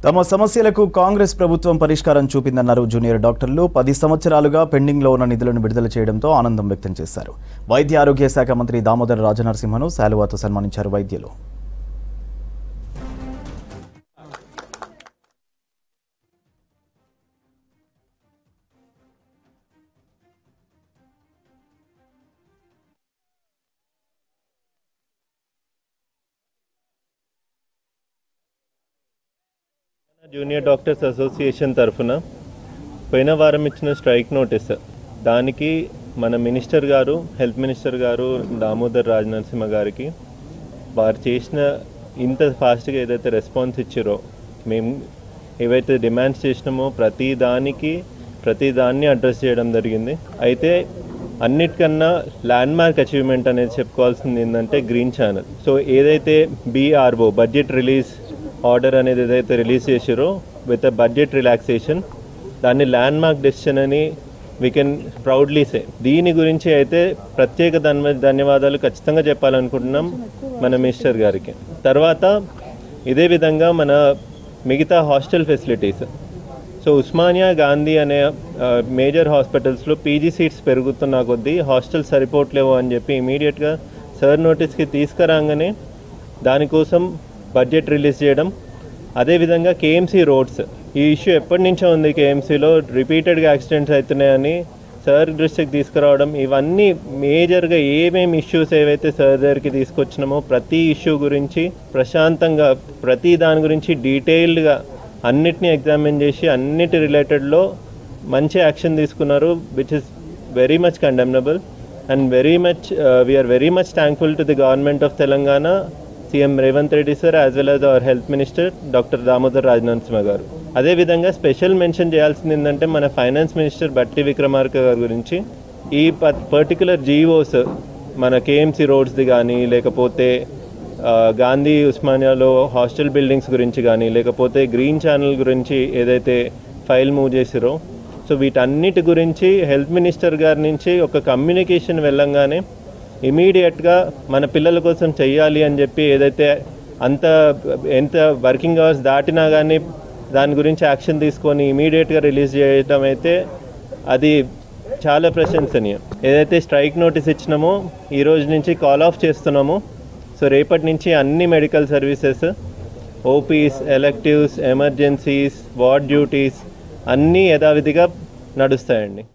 తమ సమస్యలకు కాంగ్రెస్ ప్రభుత్వం పరిష్కారం చూపిందన్నారు జూనియర్ డాక్టర్లు. 10 సంవత్సరాలుగా పెండింగ్లో ఉన్న నిధులను విడుదల చేయడంతో ఆనందం వ్యక్తం చేశారు. వైద్య ఆరోగ్య శాఖ మంత్రి దామోదర రాజనరసింహను శాలువాతో సన్మానించారు వైద్యులు. జూనియర్ డాక్టర్స్ అసోసియేషన్ తరఫున పోయిన వారం ఇచ్చిన స్ట్రైక్ నోటీస్ దానికి మన మినిస్టర్ గారు హెల్త్ మినిస్టర్ గారు దామోదర్ రాజనరసింహ గారికి వారు చేసిన ఇంత ఫాస్ట్గా ఏదైతే రెస్పాన్స్ ఇచ్చారో, మేము ఏవైతే డిమాండ్స్ చేసినామో ప్రతి దాన్ని అడ్రస్ చేయడం జరిగింది. అయితే అన్నిటికన్నా ల్యాండ్ మార్క్ అచీవ్మెంట్ అనేది చెప్పుకోవాల్సింది ఏంటంటే గ్రీన్ ఛానల్. సో ఏదైతే BRO బడ్జెట్ రిలీజ్ ఆర్డర్ అనేది ఏదైతే రిలీజ్ చేసారో విత్ అ బడ్జెట్ రిలాక్సేషన్, దాన్ని ల్యాండ్ మార్క్ డెసిషన్ అని వీ కెన్ ప్రౌడ్లీ సే. దీని గురించి అయితే ప్రత్యేక ధన్యవాదాలు ఖచ్చితంగా చెప్పాలనుకుంటున్నాం మన మినిస్టర్ గారికి. తర్వాత ఇదే విధంగా మన మిగతా hostel facilities, so Osmania Gandhi అనే మేజర్ హాస్పిటల్స్లో PG సీట్స్ పెరుగుతున్న కొద్దీ హాస్టల్స్ సరిపోవట్లేవు అని చెప్పి ఇమీడియట్గా సార్ నోటీస్కి తీసుకురాగానే దానికోసం బడ్జెట్ రిలీజ్ చేయడం. అదేవిధంగా KMC రోడ్స్, ఈ ఇష్యూ ఎప్పటి నుంచో ఉంది. KMCలో రిపీటెడ్గా యాక్సిడెంట్స్ అవుతున్నాయని సార్ దృష్టికి తీసుకురావడం, ఇవన్నీ మేజర్గా ఏమేమి ఇష్యూస్ ఏవైతే సార్ దగ్గరికి తీసుకొచ్చినామో ప్రతి ఇష్యూ గురించి ప్రశాంతంగా ప్రతి దాని గురించి డీటెయిల్డ్గా అన్నిటినీ ఎగ్జామిన్ చేసి అన్నిటి రిలేటెడ్లో మంచి యాక్షన్ తీసుకున్నారు, which is very much condemnable and we are very much thankful to the government of Telangana, CM Revanth Reddy sir as well as our health minister doctor Damodar Rajanarasimha గారు. అదేవిధంగా స్పెషల్ మెన్షన్ చేయాల్సింది ఏంటంటే మన ఫైనాన్స్ మినిస్టర్ బట్టి విక్రమార్క గారి గురించి. ఈ పర్టికులర్ GOs మన KMC రోడ్స్ది కానీ, లేకపోతే గాంధీ ఉస్మానియాలో హాస్టల్ బిల్డింగ్స్ గురించి కానీ, లేకపోతే గ్రీన్ ఛానల్ గురించి ఏదైతే ఫైల్ మూవ్ చేసిరో, సో వీటన్నిటి గురించి హెల్త్ మినిస్టర్ గారి నుంచి ఒక కమ్యూనికేషన్ వెళ్ళంగానే ఇమీడియట్గా మన పిల్లల కోసం చెయ్యాలి అని చెప్పి ఏదైతే ఎంత వర్కింగ్ అవర్స్ దాటినా కానీ దాని గురించి యాక్షన్ తీసుకొని ఇమీడియట్గా రిలీజ్ చేయడం అయితే అది చాలా ప్రశంసనీయం. ఏదైతే స్ట్రైక్ నోటీస్ ఇచ్చినామో ఈ రోజు నుంచి కాల్ ఆఫ్ చేస్తున్నామో, సో రేపటి నుంచి అన్ని medical services, OPs, electives, emergencies, ward duties అన్నీ యథావిధిగా నడుస్తాయండి.